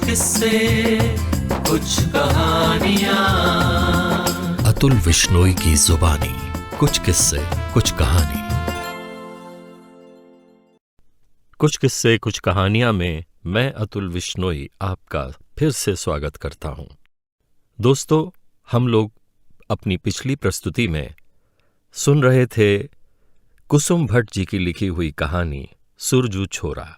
किस्से कुछ कहानियां। अतुल विश्नोई की जुबानी, कुछ किस्से कुछ कहानी। कुछ किस्से कुछ कहानियां में मैं अतुल विश्नोई आपका फिर से स्वागत करता हूं। दोस्तों, हम लोग अपनी पिछली प्रस्तुति में सुन रहे थे कुसुम भट्ट जी की लिखी हुई कहानी सुरजू छोरा।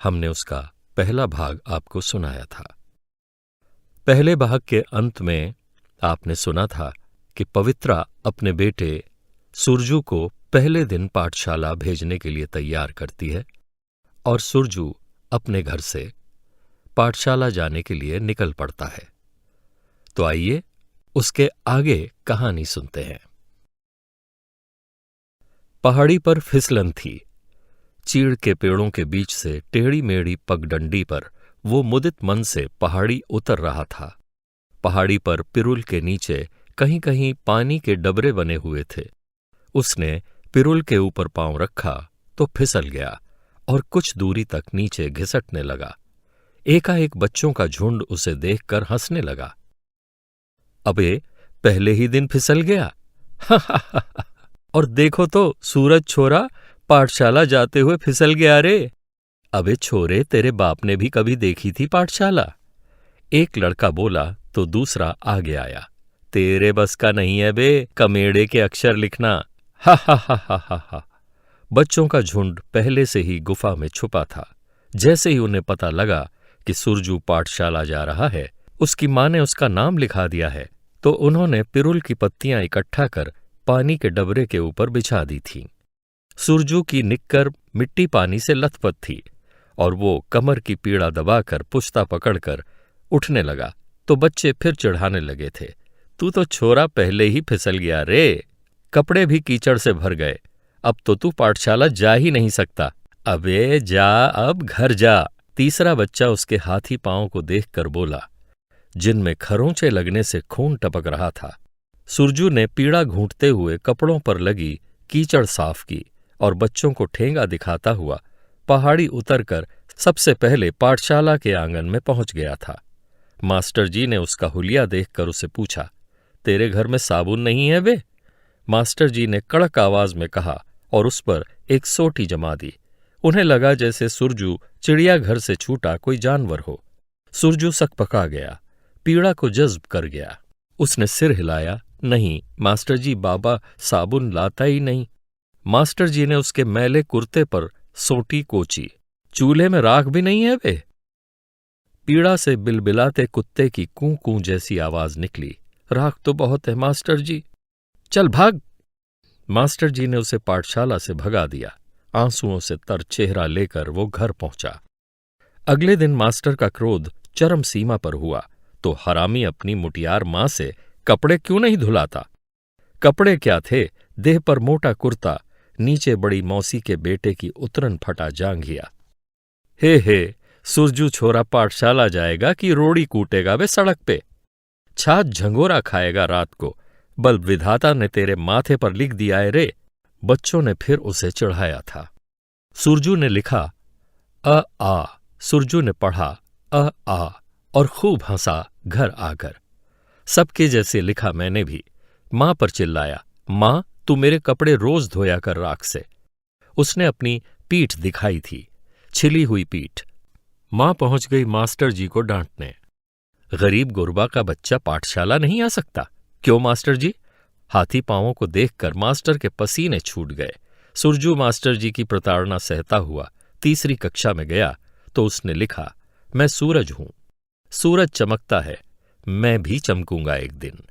हमने उसका पहला भाग आपको सुनाया था। पहले भाग के अंत में आपने सुना था कि पवित्रा अपने बेटे सुरजू को पहले दिन पाठशाला भेजने के लिए तैयार करती है और सुरजू अपने घर से पाठशाला जाने के लिए निकल पड़ता है। तो आइए उसके आगे कहानी सुनते हैं। पहाड़ी पर फिसलन थी। चीड़ के पेड़ों के बीच से टेढ़ी मेढ़ी पगडंडी पर वो मुदित मन से पहाड़ी उतर रहा था। पहाड़ी पर पिरुल के नीचे कहीं कहीं पानी के डबरे बने हुए थे। उसने पिरुल के ऊपर पांव रखा तो फिसल गया और कुछ दूरी तक नीचे घिसटने लगा। एकाएक बच्चों का झुंड उसे देखकर हंसने लगा। अबे, पहले ही दिन फिसल गया। और देखो तो सूरज छोरा पाठशाला जाते हुए फिसल गया रे। अबे छोरे, तेरे बाप ने भी कभी देखी थी पाठशाला? एक लड़का बोला तो दूसरा आगे आया। तेरे बस का नहीं है बे कमेड़े के अक्षर लिखना। हा हा हा हा हा हा। बच्चों का झुंड पहले से ही गुफा में छुपा था। जैसे ही उन्हें पता लगा कि सुरजू पाठशाला जा रहा है, उसकी माँ ने उसका नाम लिखा दिया है, तो उन्होंने पिरुल की पत्तियां इकट्ठा कर पानी के डबरे के ऊपर बिछा दी थीं। सुरजू की निक्कर मिट्टी पानी से लथपथ थी और वो कमर की पीड़ा दबाकर पुश्ता पकड़कर उठने लगा तो बच्चे फिर चिढ़ाने लगे थे। तू तो छोरा पहले ही फिसल गया रे। कपड़े भी कीचड़ से भर गए। अब तो तू पाठशाला जा ही नहीं सकता। अबे जा, अब घर जा। तीसरा बच्चा उसके हाथी पांव को देखकर बोला, जिनमें खरोंचे लगने से खून टपक रहा था। सुरजू ने पीड़ा घूंटते हुए कपड़ों पर लगी कीचड़ साफ की और बच्चों को ठेंगा दिखाता हुआ पहाड़ी उतरकर सबसे पहले पाठशाला के आंगन में पहुंच गया था। मास्टर जी ने उसका हुलिया देखकर उसे पूछा, तेरे घर में साबुन नहीं है बे? मास्टर जी ने कड़क आवाज में कहा और उस पर एक सोटी जमा दी। उन्हें लगा जैसे सुरजू चिड़ियाघर से छूटा कोई जानवर हो। सुरजू सकपका गया, पीड़ा को जज्ब कर गया। उसने सिर हिलाया, नहीं मास्टर जी, बाबा साबुन लाता ही नहीं। मास्टर जी ने उसके मैले कुर्ते पर सोटी कोची। चूल्हे में राख भी नहीं है बे? पीड़ा से बिलबिलाते कुत्ते की कूं कूं जैसी आवाज निकली। राख तो बहुत है मास्टर जी। चल भाग। मास्टर जी ने उसे पाठशाला से भगा दिया। आंसुओं से तर चेहरा लेकर वो घर पहुंचा। अगले दिन मास्टर का क्रोध चरम सीमा पर हुआ तो हरामी अपनी मुटियार मां से कपड़े क्यों नहीं धुलाता? कपड़े क्या थे, देह पर मोटा कुर्ता, नीचे बड़ी मौसी के बेटे की उतरन फटा जांघिया। हे, सुरजू छोरा पाठशाला जाएगा कि रोड़ी कूटेगा वे सड़क पे? छाछ झंगोरा खाएगा रात को। बल विधाता ने तेरे माथे पर लिख दिया है रे। बच्चों ने फिर उसे चिढ़ाया था। सुरजू ने लिखा अ आ। सुरजू ने पढ़ा अ आ और खूब हंसा घर आकर। सबके जैसे लिखा मैंने भी। मां पर चिल्लाया, मां तू मेरे कपड़े रोज धोया कर राख से। उसने अपनी पीठ दिखाई थी, छिली हुई पीठ। मां पहुंच गई मास्टर जी को डांटने। गरीब गुरबा का बच्चा पाठशाला नहीं आ सकता? क्यों मास्टर जी? हाथी पांवों को देखकर मास्टर के पसीने छूट गए। सुरजू मास्टर जी की प्रताड़ना सहता हुआ तीसरी कक्षा में गया तो उसने लिखा, मैं सूरज हूं। सूरज चमकता है, मैं भी चमकूंगा एक दिन।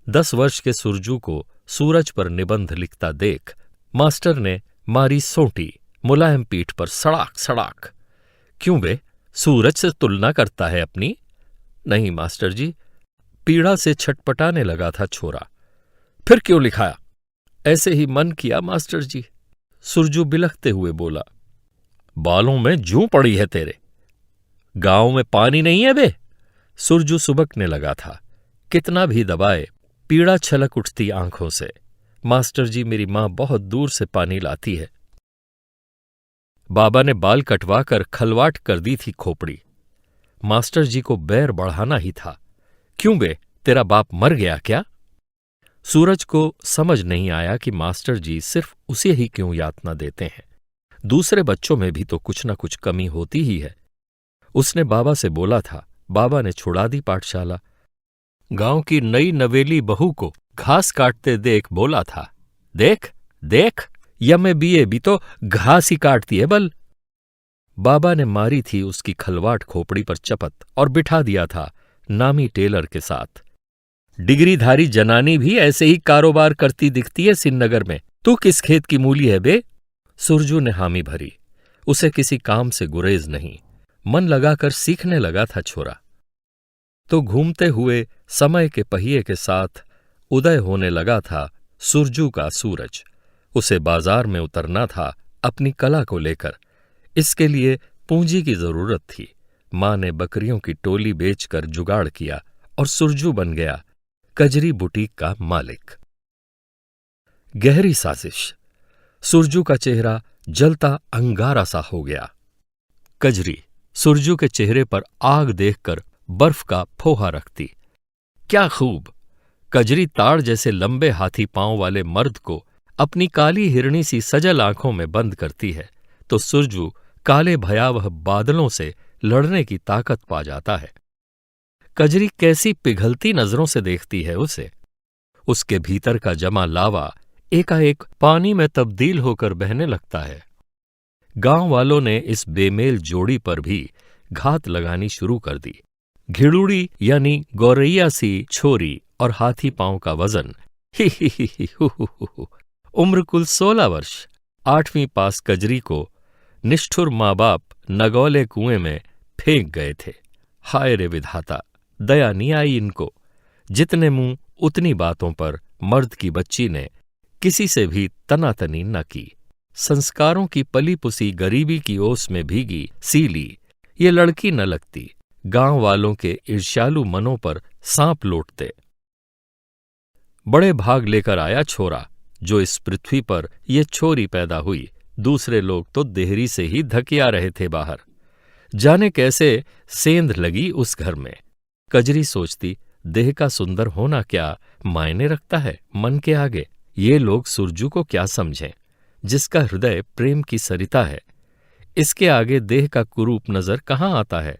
10 वर्ष के सुरजू को सूरज पर निबंध लिखता देख मास्टर ने मारी सोटी मुलायम पीठ पर सड़ाक सड़ाक। क्यों बे, सूरज से तुलना करता है अपनी? नहीं मास्टर जी। पीड़ा से छटपटाने लगा था छोरा। फिर क्यों लिखाया? ऐसे ही मन किया मास्टर जी। सुरजू बिलखते हुए बोला, बालों में जूं पड़ी है तेरे। गांव में पानी नहीं है बे? सुरजू सुबकने लगा था। कितना भी दबाए पीड़ा छलक उठती आंखों से। मास्टर जी, मेरी मां बहुत दूर से पानी लाती है। बाबा ने बाल कटवाकर खलवाट कर दी थी खोपड़ी। मास्टर जी को बैर बढ़ाना ही था। क्यों बे, तेरा बाप मर गया क्या? सूरज को समझ नहीं आया कि मास्टर जी सिर्फ उसे ही क्यों यातना देते हैं। दूसरे बच्चों में भी तो कुछ न कुछ कमी होती ही है। उसने बाबा से बोला था। बाबा ने छुड़ा दी पाठशाला। गांव की नई नवेली बहू को घास काटते देख बोला था, देख देख, यमे भी तो घास ही काटती है बल। बाबा ने मारी थी उसकी खलवाट खोपड़ी पर चपत और बिठा दिया था नामी टेलर के साथ। डिग्रीधारी जनानी भी ऐसे ही कारोबार करती दिखती है सिन्नगर में। तू किस खेत की मूली है बे? सुरजू ने हामी भरी। उसे किसी काम से गुरेज नहीं, मन लगाकर सीखने लगा था छोरा। तो घूमते हुए समय के पहिए के साथ उदय होने लगा था सुरजू का सूरज। उसे बाजार में उतरना था अपनी कला को लेकर। इसके लिए पूंजी की जरूरत थी। मां ने बकरियों की टोली बेचकर जुगाड़ किया और सुरजू बन गया कजरी बुटीक का मालिक। गहरी साजिश। सुरजू का चेहरा जलता अंगारा सा हो गया। कजरी सुरजू के चेहरे पर आग देखकर बर्फ का फोहा रखती। क्या खूब! कजरी ताड़ जैसे लंबे हाथी पांव वाले मर्द को अपनी काली हिरणी सी सजल आंखों में बंद करती है तो सुरजू काले भयावह बादलों से लड़ने की ताकत पा जाता है। कजरी कैसी पिघलती नजरों से देखती है उसे। उसके भीतर का जमा लावा एकाएक पानी में तब्दील होकर बहने लगता है। गांव वालों ने इस बेमेल जोड़ी पर भी घात लगानी शुरू कर दी। घिड़ुड़ी यानी गौरैया सी छोरी और हाथी पांव का वजन, ही हु। उम्र कुल 16 वर्ष। 8वीं पास कजरी को निष्ठुर माँ बाप नगौले कुएं में फेंक गए थे। हाय रे विधाता, दया नहीं आई इनको। जितने मुंह उतनी बातों पर मर्द की बच्ची ने किसी से भी तनातनी न की। संस्कारों की पली पुसी गरीबी की ओस में भीगी सीली ये लड़की न लगती। गांव वालों के ईर्ष्यालु मनों पर सांप लौटते। बड़े भाग लेकर आया छोरा जो इस पृथ्वी पर ये छोरी पैदा हुई। दूसरे लोग तो देहरी से ही धकिया रहे थे बाहर। जाने कैसे सेंध लगी उस घर में। कजरी सोचती, देह का सुंदर होना क्या मायने रखता है मन के आगे। ये लोग सुरजू को क्या समझें, जिसका हृदय प्रेम की सरिता है। इसके आगे देह का कुरूप नजर कहाँ आता है।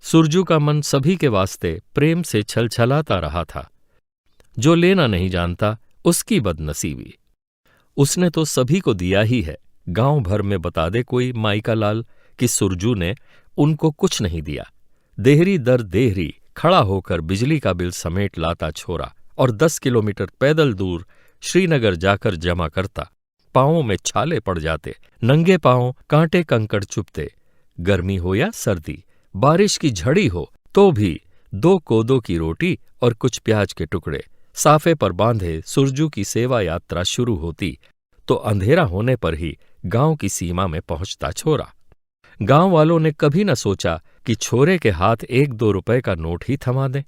सुरजू का मन सभी के वास्ते प्रेम से छलछलाता रहा था। जो लेना नहीं जानता उसकी बदनसीबी। उसने तो सभी को दिया ही है। गांव भर में बता दे कोई माइका लाल कि सुरजू ने उनको कुछ नहीं दिया। देहरी दर देहरी खड़ा होकर बिजली का बिल समेट लाता छोरा और 10 किलोमीटर पैदल दूर श्रीनगर जाकर जमा करता। पांवों में छाले पड़ जाते, नंगे पांव कांटे कंकड़ चुभते। गर्मी हो या सर्दी, बारिश की झड़ी हो तो भी 2 कोदो की रोटी और कुछ प्याज के टुकड़े साफे पर बांधे सुरजू की सेवा यात्रा शुरू होती तो अंधेरा होने पर ही गांव की सीमा में पहुंचता छोरा। गांव वालों ने कभी न सोचा कि छोरे के हाथ 1-2 रुपए का नोट ही थमा दें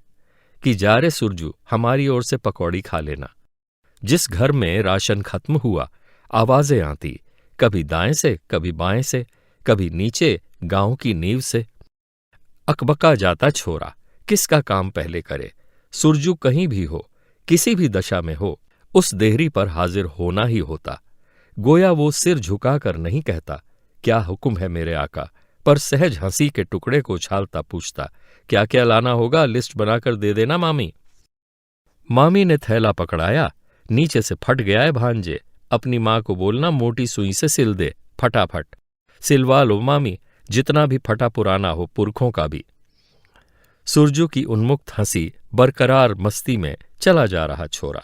कि जा रे सुरजू, हमारी ओर से पकौड़ी खा लेना। जिस घर में राशन खत्म हुआ आवाजें आती, कभी दाएं से कभी बाएं से, कभी नीचे गांव की नींव से। अकबका जाता छोरा, किसका काम पहले करे। सुरजू कहीं भी हो, किसी भी दशा में हो, उस देहरी पर हाजिर होना ही होता। गोया वो सिर झुकाकर नहीं कहता, क्या हुक्म है मेरे आका, पर सहज हंसी के टुकड़े को उछालता पूछता, क्या क्या लाना होगा लिस्ट बनाकर दे देना मामी। मामी ने थैला पकड़ाया, नीचे से फट गया है भांजे, अपनी माँ को बोलना मोटी सुई से सिल दे फटाफट। सिलवा लो मामी, जितना भी फटा पुराना हो पुरखों का भी। सुरजू की उन्मुक्त हंसी बरकरार मस्ती में चला जा रहा छोरा।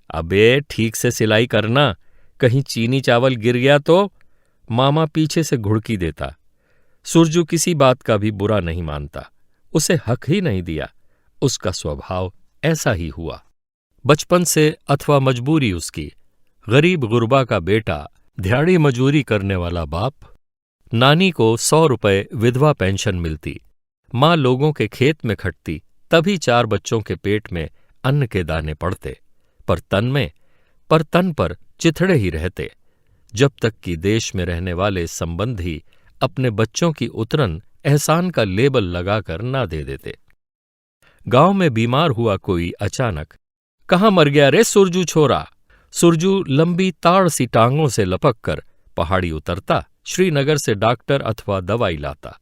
अबे ठीक से सिलाई करना, कहीं चीनी चावल गिर गया तो। मामा पीछे से घुड़की देता। सुरजू किसी बात का भी बुरा नहीं मानता, उसे हक ही नहीं दिया। उसका स्वभाव ऐसा ही हुआ। बचपन से अथवा मजबूरी उसकी, गरीब गुरबा का बेटा, दिहाड़ी मजूरी करने वाला बाप। नानी को 100 रुपए विधवा पेंशन मिलती। माँ लोगों के खेत में खटती, तभी 4 बच्चों के पेट में अन्न के दाने पड़ते। पर तन पर चिथड़े ही रहते, जब तक कि देश में रहने वाले संबंधी अपने बच्चों की उतरन एहसान का लेबल लगाकर ना दे देते। गांव में बीमार हुआ कोई अचानक, कहाँ मर गया रे सुरजू छोरा? सुरजू लंबी ताड़ सी टांगों से लपक कर पहाड़ी उतरता, श्रीनगर से डॉक्टर अथवा दवाई लाता।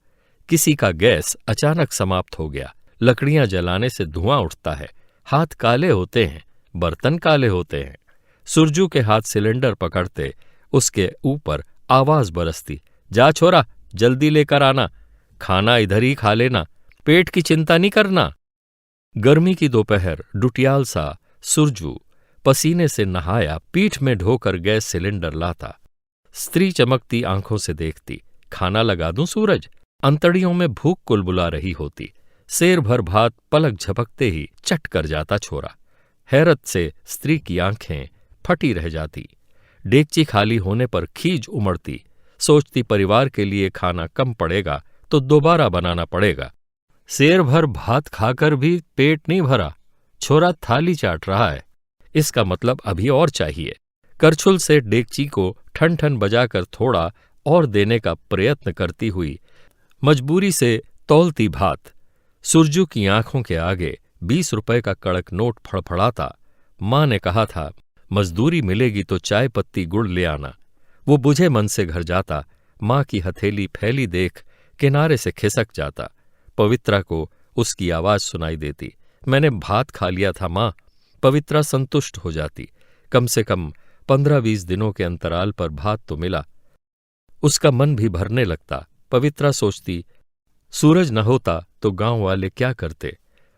किसी का गैस अचानक समाप्त हो गया, लकड़ियां जलाने से धुआं उठता है, हाथ काले होते हैं, बर्तन काले होते हैं। सुरजू के हाथ सिलेंडर पकड़ते, उसके ऊपर आवाज बरसती, जा छोरा जल्दी लेकर आना, खाना इधर ही खा लेना, पेट की चिंता नहीं करना। गर्मी की दोपहर, डुटियाल सा सुरजू पसीने से नहाया पीठ में ढोकर गैस सिलेंडर लाता। स्त्री चमकती आंखों से देखती, खाना लगा दूं सूरज? अंतड़ियों में भूख कुलबुला रही होती। शेर भर भात पलक झपकते ही चट कर जाता छोरा। हैरत से स्त्री की आंखें फटी रह जाती। डेगची खाली होने पर खीज उमड़ती, सोचती परिवार के लिए खाना कम पड़ेगा तो दोबारा बनाना पड़ेगा। शेर भर भात खाकर भी पेट नहीं भरा, छोरा थाली चाट रहा है, इसका मतलब अभी और चाहिए। करछुल से डेगची को ठन ठन बजाकर थोड़ा और देने का प्रयत्न करती हुई मजबूरी से तौलती भात। सुरजू की आंखों के आगे 20 रुपए का कड़क नोट फड़फड़ाता। माँ ने कहा था, मजदूरी मिलेगी तो चाय पत्ती गुड़ ले आना। वो बुझे मन से घर जाता, माँ की हथेली फैली देख किनारे से खिसक जाता। पवित्रा को उसकी आवाज सुनाई देती, मैंने भात खा लिया था माँ। पवित्रा संतुष्ट हो जाती, कम से कम 15-20 दिनों के अंतराल पर भात तो मिला। उसका मन भी भरने लगता। पवित्रा सोचती, सूरज न होता तो गांव वाले क्या करते।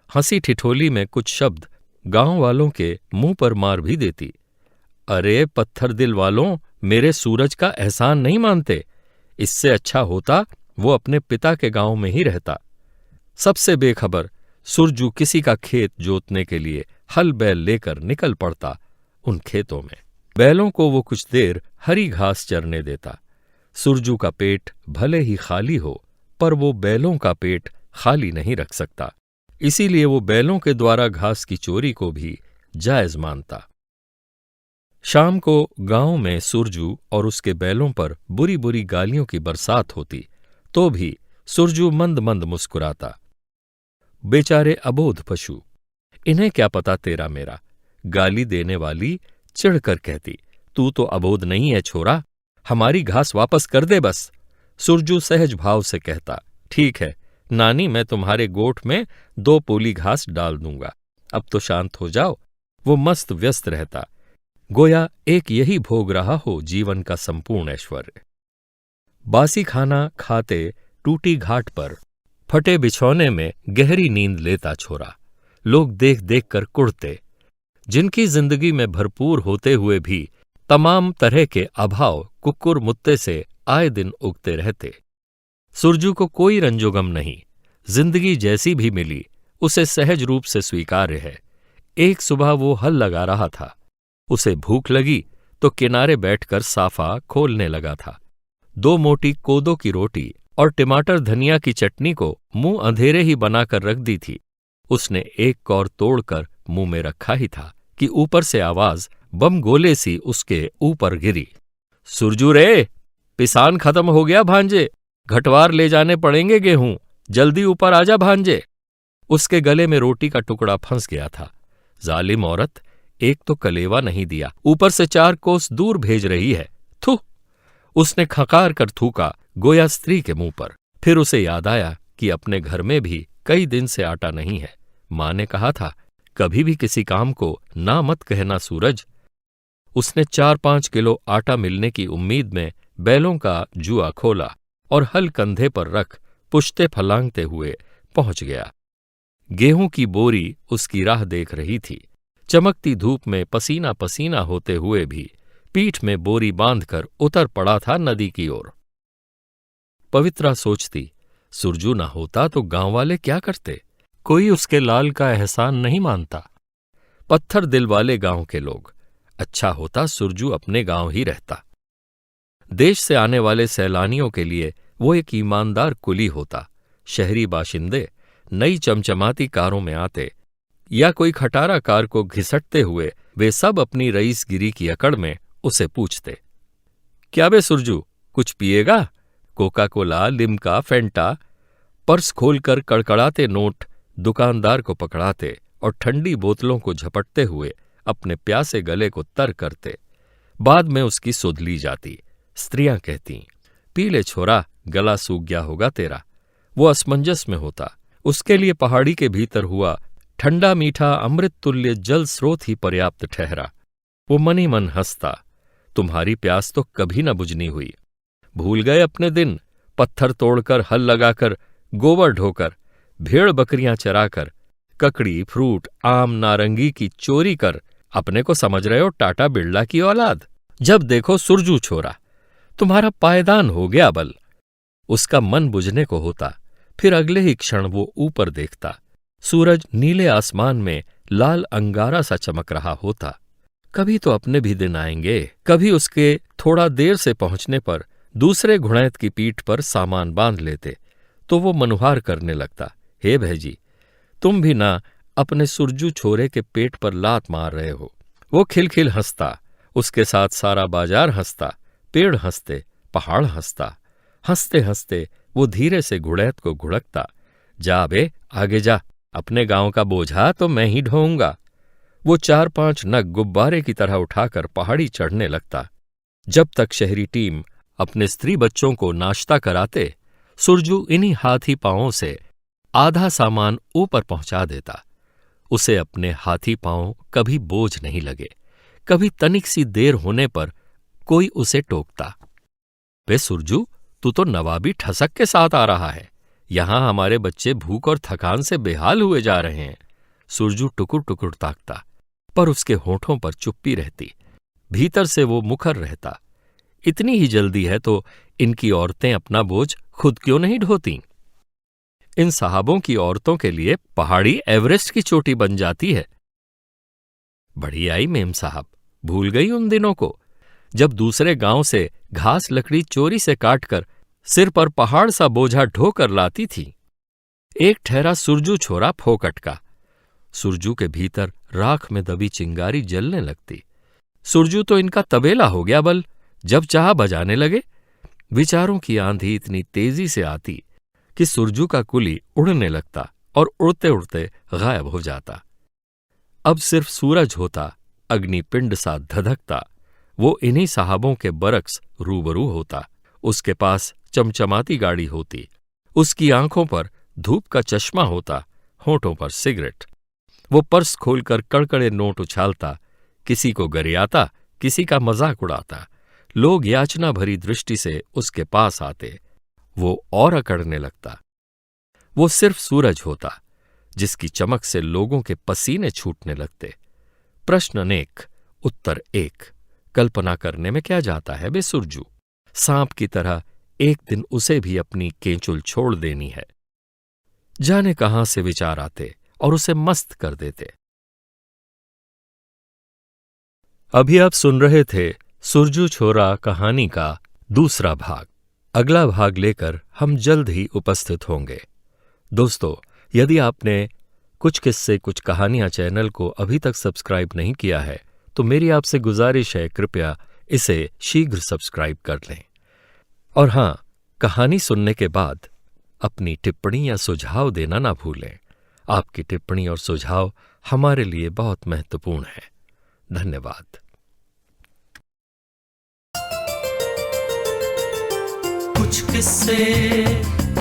हंसी ठिठोली में कुछ शब्द गांव वालों के मुंह पर मार भी देती। अरे पत्थर दिल वालों, मेरे सूरज का एहसान नहीं मानते। इससे अच्छा होता वो अपने पिता के गांव में ही रहता। सबसे बेखबर सुरजू किसी का खेत जोतने के लिए हल बैल लेकर निकल पड़ता। उन खेतों में बैलों को वो कुछ देर हरी घास चरने देता। सुरजू का पेट भले ही खाली हो, पर वो बैलों का पेट खाली नहीं रख सकता, इसीलिए वो बैलों के द्वारा घास की चोरी को भी जायज मानता। शाम को गांव में सुरजू और उसके बैलों पर बुरी बुरी गालियों की बरसात होती, तो भी सुरजू मंद मंद मुस्कुराता। बेचारे अबोध पशु, इन्हें क्या पता तेरा मेरा। गाली देने वाली चिढ़कर कहती, तू तो अबोध नहीं है छोरा, हमारी घास वापस कर दे बस। सुरजू सहज भाव से कहता, ठीक है नानी, मैं तुम्हारे गोठ में 2 पोली घास डाल दूंगा, अब तो शांत हो जाओ। वो मस्त व्यस्त रहता, गोया एक यही भोग रहा हो जीवन का संपूर्ण ऐश्वर्य। बासी खाना खाते टूटी घाट पर फटे बिछौने में गहरी नींद लेता छोरा। लोग देख देख कर कुढ़ते, जिनकी जिंदगी में भरपूर होते हुए भी तमाम तरह के अभाव कुक्कुर मुत्ते से आए दिन उगते रहते। सुरजू को कोई रंजोगम नहीं, जिंदगी जैसी भी मिली उसे सहज रूप से स्वीकार्य है। एक सुबह वो हल लगा रहा था, उसे भूख लगी तो किनारे बैठकर साफा खोलने लगा था। 2 मोटी कोदो की रोटी और टमाटर धनिया की चटनी को मुंह अंधेरे ही बनाकर रख दी थी। उसने एक कौर तोड़कर मुंह में रखा ही था कि ऊपर से आवाज बम गोले सी उसके ऊपर गिरी, सुरजू रे, पिसान खत्म हो गया भांजे, घटवार ले जाने पड़ेंगे गेहूं, जल्दी ऊपर आजा भांजे। उसके गले में रोटी का टुकड़ा फंस गया था। जालिम औरत, एक तो कलेवा नहीं दिया, ऊपर से 4 कोस दूर भेज रही है, थू। उसने खकार कर थूका, गोया स्त्री के मुंह पर। फिर उसे याद आया कि अपने घर में भी कई दिन से आटा नहीं है। माँ ने कहा था, कभी भी किसी काम को ना मत कहना सूरज। उसने 4-5 किलो आटा मिलने की उम्मीद में बैलों का जुआ खोला और हल कंधे पर रख पुश्ते फलांगते हुए पहुंच गया। गेहूं की बोरी उसकी राह देख रही थी। चमकती धूप में पसीना पसीना होते हुए भी पीठ में बोरी बांधकर उतर पड़ा था नदी की ओर। पवित्रा सोचती, सुरजू न होता तो गांव वाले क्या करते, कोई उसके लाल का एहसान नहीं मानता। पत्थर दिल वाले गांव के लोग, अच्छा होता सुरजू अपने गांव ही रहता। देश से आने वाले सैलानियों के लिए वो एक ईमानदार कुली होता। शहरी बाशिंदे नई चमचमाती कारों में आते या कोई खटारा कार को घिसटते हुए वे सब अपनी रईसगिरी की अकड़ में उसे पूछते, क्या बे सुरजू, कुछ पिएगा? कोका कोला, लिम्का, फेंटा। पर्स खोलकर कड़कड़ाते नोट दुकानदार को पकड़ाते और ठंडी बोतलों को झपटते हुए अपने प्यासे गले को तर करते। बाद में उसकी सुध ली जाती। स्त्रियां कहती, पी ले छोरा, गला सूख गया होगा तेरा। वो असमंजस में होता। उसके लिए पहाड़ी के भीतर हुआ ठंडा मीठा अमृत तुल्य जल स्रोत ही पर्याप्त ठहरा। वो मन ही मन हंसता, तुम्हारी प्यास तो कभी न बुझनी हुई। भूल गए अपने दिन, पत्थर तोड़कर, हल लगाकर, गोबर ढोकर, भेड़ बकरियां चराकर, ककड़ी, फ्रूट, आम, नारंगी की चोरी कर अपने को समझ रहे हो टाटा बिरला की औलाद। जब देखो सुरजू छोरा, तुम्हारा पायदान हो गया बल। उसका मन बुझने को होता, फिर अगले ही क्षण वो ऊपर देखता। सूरज नीले आसमान में लाल अंगारा सा चमक रहा होता। कभी तो अपने भी दिन आएंगे। कभी उसके थोड़ा देर से पहुंचने पर दूसरे घुड़ैत की पीठ पर सामान बांध लेते तो वो मनुहार करने लगता, हे भैजी, तुम भी ना अपने सुरजू छोरे के पेट पर लात मार रहे हो। वो खिलखिल हंसता, उसके साथ सारा बाजार हंसता, पेड़ हंसते, पहाड़ हंसता। हंसते हंसते वो धीरे से घुड़ैत को घुड़कता, जा बे आगे जा, अपने गांव का बोझा तो मैं ही ढोऊंगा। वो 4-5 नग गुब्बारे की तरह उठाकर पहाड़ी चढ़ने लगता। जब तक शहरी टीम अपने स्त्री बच्चों को नाश्ता कराते, सुरजू इन्हीं हाथी पांवों से आधा सामान ऊपर पहुंचा देता। उसे अपने हाथी पांव कभी बोझ नहीं लगे। कभी तनिक सी देर होने पर कोई उसे टोकता, बे सुरजू, तू तो नवाबी ठसक के साथ आ रहा है। यहां हमारे बच्चे भूख और थकान से बेहाल हुए जा रहे हैं। सुरजू टुकुर टुकुर ताकता, पर उसके होठों पर चुप्पी रहती। भीतर से वो मुखर रहता, इतनी ही जल्दी है तो इनकी औरतें अपना बोझ खुद क्यों नहीं ढोती? इन साहबों की औरतों के लिए पहाड़ी एवरेस्ट की चोटी बन जाती है। बड़ी आई मेम साहब, भूल गई उन दिनों को जब दूसरे गांव से घास लकड़ी चोरी से काटकर सिर पर पहाड़ सा बोझा ढोकर लाती थी। एक ठहरा सुरजू छोरा फोकट का। सुरजू के भीतर राख में दबी चिंगारी जलने लगती। सुरजू तो इनका तबेला हो गया बल, जब चाह बजाने लगे। विचारों की आंधी इतनी तेजी से आती कि सुरजू का कुली उड़ने लगता और उड़ते उड़ते गायब हो जाता। अब सिर्फ सूरज होता, अग्निपिंड सा धधकता। वो इन्हीं साहबों के बरक्स रूबरू होता। उसके पास चमचमाती गाड़ी होती। उसकी आंखों पर धूप का चश्मा होता, होठों पर सिगरेट। वो पर्स खोलकर कड़कड़े नोट उछालता, किसी को गरियाता, किसी का मजाक उड़ाता। लोग याचना भरी दृष्टि से उसके पास आते। वो और अकड़ने लगता। वो सिर्फ सूरज होता, जिसकी चमक से लोगों के पसीने छूटने लगते। प्रश्न अनेक, उत्तर एक। कल्पना करने में क्या जाता है बे सुरजू? सांप की तरह एक दिन उसे भी अपनी केंचुल छोड़ देनी है। जाने कहां से विचार आते और उसे मस्त कर देते। अभी आप सुन रहे थे सुरजू छोरा कहानी का दूसरा भाग। अगला भाग लेकर हम जल्द ही उपस्थित होंगे। दोस्तों, यदि आपने कुछ किस्से कुछ कहानियां चैनल को अभी तक सब्सक्राइब नहीं किया है तो मेरी आपसे गुजारिश है, कृपया इसे शीघ्र सब्सक्राइब कर लें। और हां, कहानी सुनने के बाद अपनी टिप्पणी या सुझाव देना ना भूलें। आपकी टिप्पणी और सुझाव हमारे लिए बहुत महत्वपूर्ण है। धन्यवाद। कुछ किस्से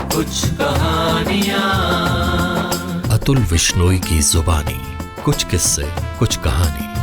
कुछ कहानियां, अतुल विश्नोई की जुबानी। कुछ किस्से कुछ कहानी।